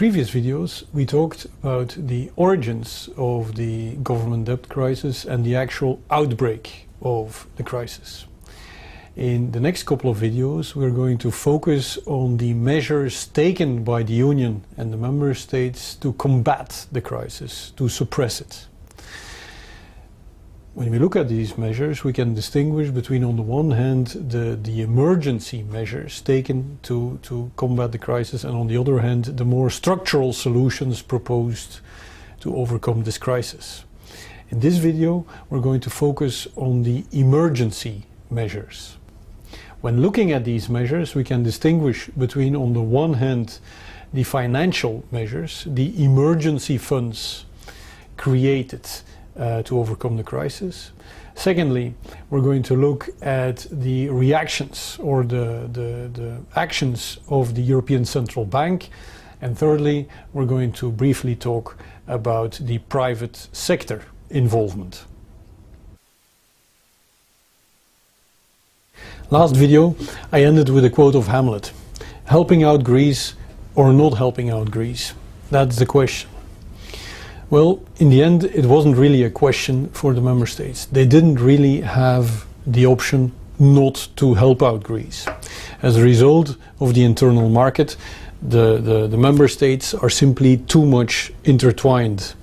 previous videos, we talked about the origins of the government debt crisis and the actual outbreak of the crisis. In the next couple of videos, we're going to focus on the measures taken by the Union and the member states to combat the crisis, to suppress it. When we look at these measures, we can distinguish between, on the one hand, the emergency measures taken to combat the crisis, and on the other hand, the more structural solutions proposed to overcome this crisis. In this video, we're going to focus on the emergency measures. When looking at these measures, we can distinguish between, on the one hand, the financial measures, the emergency funds created to overcome the crisis. Secondly, we're going to look at the reactions or the actions of the European Central Bank. And thirdly, we're going to briefly talk about the private sector involvement. Last video, I ended with a quote of Hamlet: helping out Greece or not helping out Greece? That's the question. Well, in the end, it wasn't really a question for the member states. They didn't really have the option not to help out Greece. As a result of the internal market, the member states are simply too much intertwined.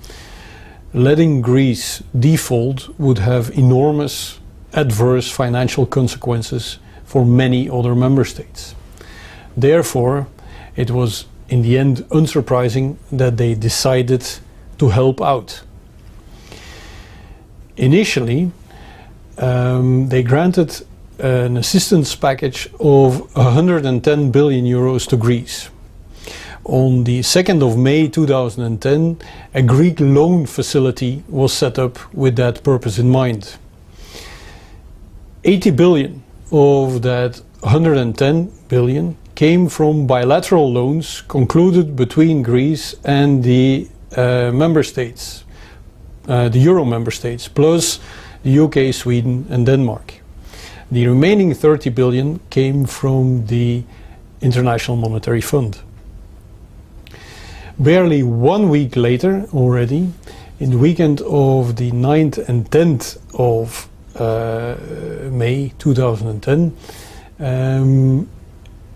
Letting Greece default would have enormous adverse financial consequences for many other member states. Therefore, it was in the end unsurprising that they decided to help out. Initially, they granted an assistance package of 110 billion euros to Greece. On the 2nd of May 2010, a Greek loan facility was set up with that purpose in mind. 80 billion of that 110 billion came from bilateral loans concluded between Greece and the member states, the Euro member states, plus the UK, Sweden and Denmark. The remaining 30 billion came from the International Monetary Fund. Barely 1 week later already, in the weekend of the 9th and 10th of May 2010,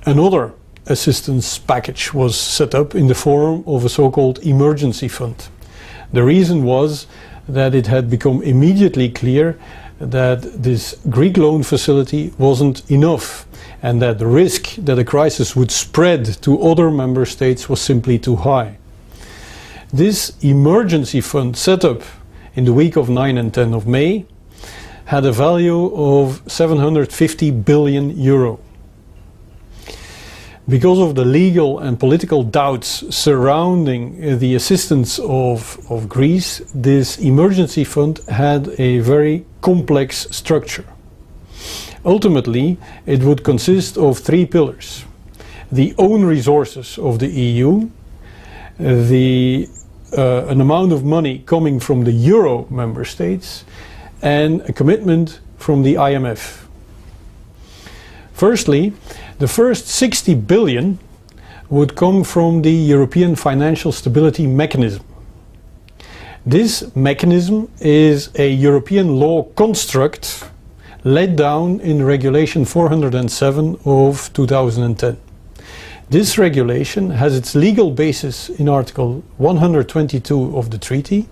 another assistance package was set up in the form of a so-called emergency fund. The reason was that it had become immediately clear that this Greek loan facility wasn't enough and that the risk that a crisis would spread to other member states was simply too high. This emergency fund set up in the week of 9 and 10 of May had a value of 750 billion euro. Because of the legal and political doubts surrounding the assistance of Greece, this emergency fund had a very complex structure. Ultimately, it would consist of 3 pillars: the own resources of the EU, an amount of money coming from the Euro member states, and a commitment from the IMF. Firstly, the first 60 billion would come from the European Financial Stability Mechanism. This mechanism is a European law construct laid down in Regulation 407 of 2010. This regulation has its legal basis in Article 122 of the treaty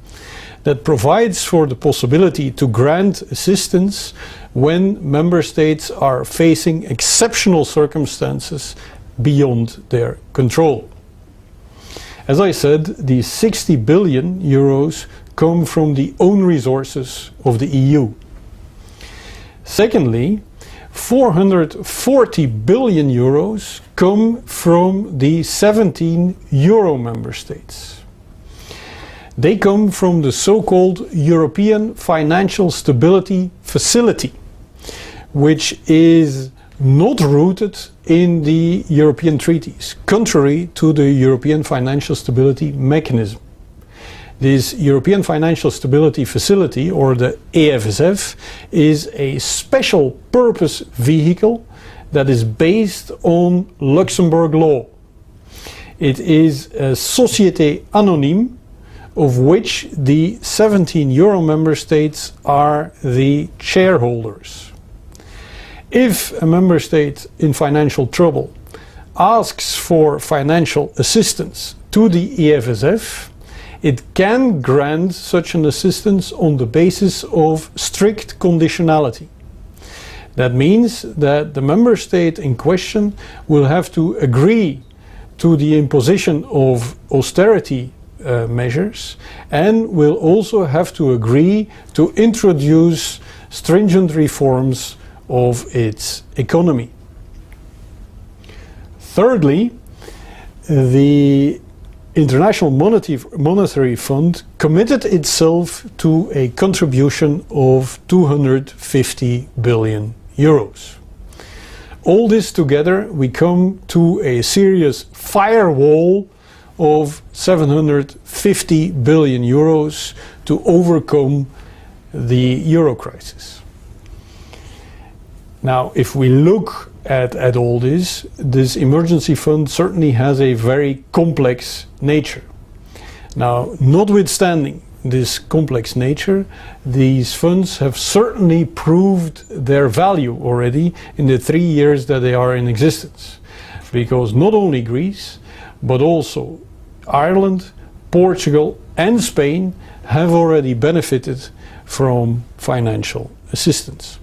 that provides for the possibility to grant assistance when member states are facing exceptional circumstances beyond their control. As I said, the 60 billion euros come from the own resources of the EU. Secondly, 440 billion euros come from the 17 Euro member states. They come from the so-called European Financial Stability Facility, which is not rooted in the European treaties, contrary to the European Financial Stability Mechanism. This European Financial Stability Facility, or the EFSF, is a special purpose vehicle that is based on Luxembourg law. It is a Société Anonyme, of which the 17 Euro member states are the shareholders. If a member state in financial trouble asks for financial assistance to the EFSF, it can grant such an assistance on the basis of strict conditionality. That means that the member state in question will have to agree to the imposition of austerity measures and will also have to agree to introduce stringent reforms of its economy. Thirdly, the International Monetary Fund committed itself to a contribution of 250 billion euros. All this together, we come to a serious firewall of 750 billion euros to overcome the euro crisis. Now, if we look at all this emergency fund certainly has a very complex nature. Now, notwithstanding this complex nature, these funds have certainly proved their value already in the 3 years that they are in existence. Because not only Greece, but also Ireland, Portugal and Spain have already benefited from financial assistance.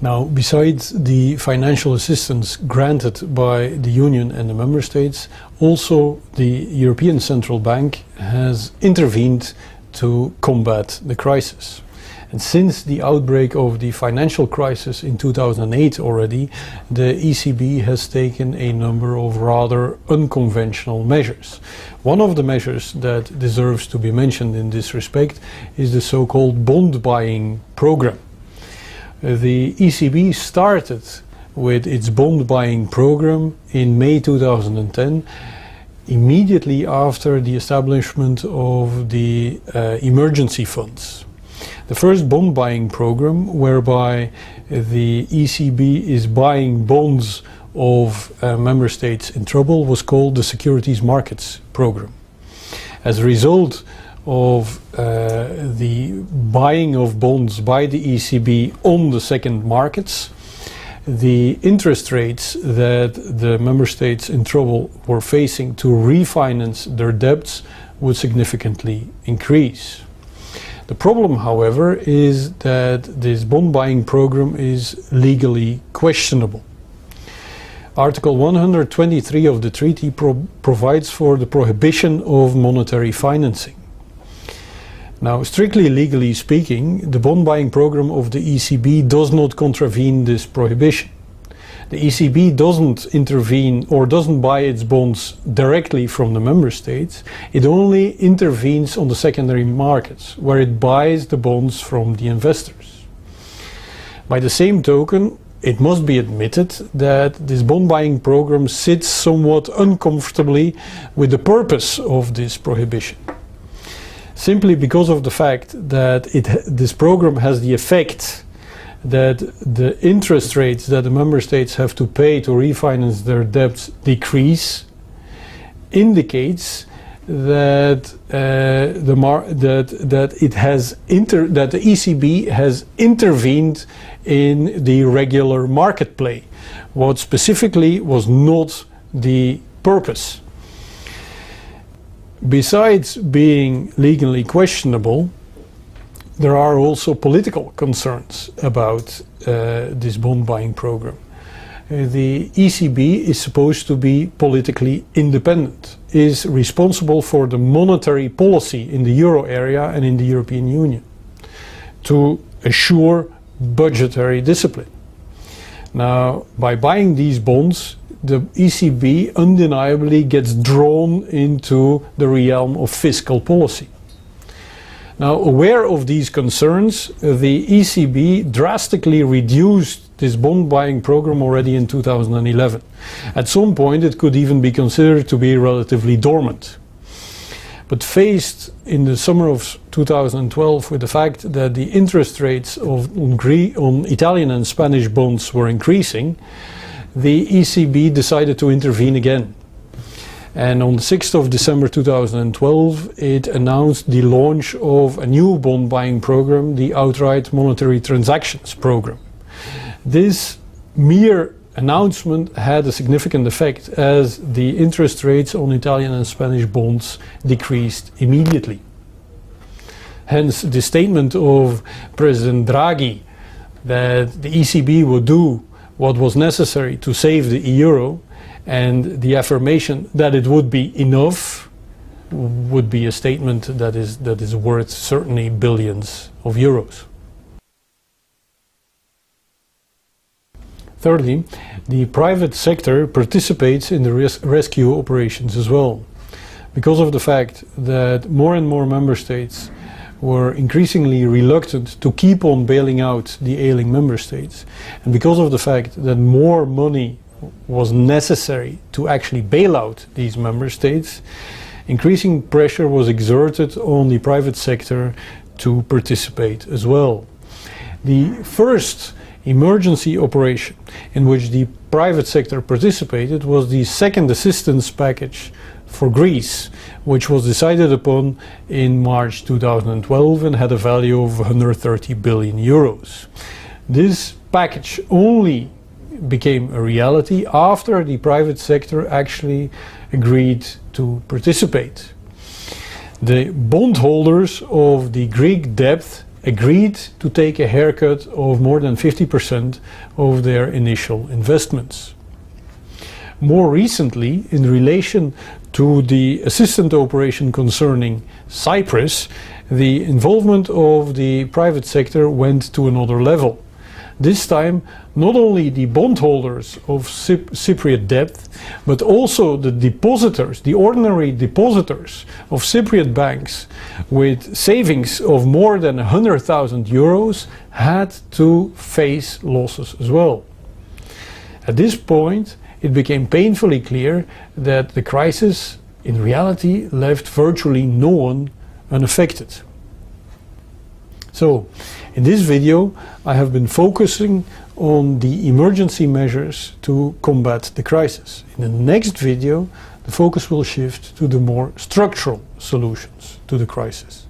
Now, besides the financial assistance granted by the Union and the Member States, also the European Central Bank has intervened to combat the crisis. And since the outbreak of the financial crisis in 2008 already, the ECB has taken a number of rather unconventional measures. One of the measures that deserves to be mentioned in this respect is the so-called bond buying program. The ECB started with its bond buying program in May 2010, immediately after the establishment of the emergency funds. The first bond buying program, whereby the ECB is buying bonds of member states in trouble, was called the Securities Markets Program. As a result of the buying of bonds by the ECB on the second markets, the interest rates that the member states in trouble were facing to refinance their debts would significantly increase. The problem, however, is that this bond buying program is legally questionable. Article 123 of the treaty provides for the prohibition of monetary financing. Now, strictly legally speaking, the bond buying program of the ECB does not contravene this prohibition. The ECB doesn't intervene or doesn't buy its bonds directly from the member states. It only intervenes on the secondary markets, where it buys the bonds from the investors. By the same token, it must be admitted that this bond buying program sits somewhat uncomfortably with the purpose of this prohibition. Simply because of the fact that this program has the effect that the interest rates that the member states have to pay to refinance their debts decrease, indicates that the ECB has intervened in the regular market play, what specifically was not the purpose. Besides being legally questionable, there are also political concerns about this bond buying program. The ECB is supposed to be politically independent, is responsible for the monetary policy in the euro area and in the European Union to assure budgetary discipline. Now, by buying these bonds, the ECB undeniably gets drawn into the realm of fiscal policy. Now, aware of these concerns, the ECB drastically reduced this bond buying program already in 2011. At some point, it could even be considered to be relatively dormant. But faced in the summer of 2012 with the fact that the interest rates on Italian and Spanish bonds were increasing, the ECB decided to intervene again. And on the 6th of December 2012, it announced the launch of a new bond buying program, the Outright Monetary Transactions Program. This mere announcement had a significant effect, as the interest rates on Italian and Spanish bonds decreased immediately. Hence, the statement of President Draghi that the ECB would do what was necessary to save the euro, and the affirmation that it would be enough, would be a statement that is worth certainly billions of euros. Thirdly, the private sector participates in the rescue operations as well. Because of the fact that more and more member states were increasingly reluctant to keep on bailing out the ailing member states, and because of the fact that more money was necessary to actually bail out these member states, increasing pressure was exerted on the private sector to participate as well. The first emergency operation in which the private sector participated was the second assistance package for Greece, which was decided upon in March 2012 and had a value of 130 billion euros. This package only became a reality after the private sector actually agreed to participate. The bondholders of the Greek debt agreed to take a haircut of more than 50% of their initial investments. More recently, in relation to the assistance operation concerning Cyprus, the involvement of the private sector went to another level. This time, not only the bondholders of Cypriot debt, but also the depositors, the ordinary depositors of Cypriot banks with savings of more than 100,000 euros had to face losses as well. At this point, it became painfully clear that the crisis in reality left virtually no one unaffected. So, in this video, I have been focusing on the emergency measures to combat the crisis. In the next video, the focus will shift to the more structural solutions to the crisis.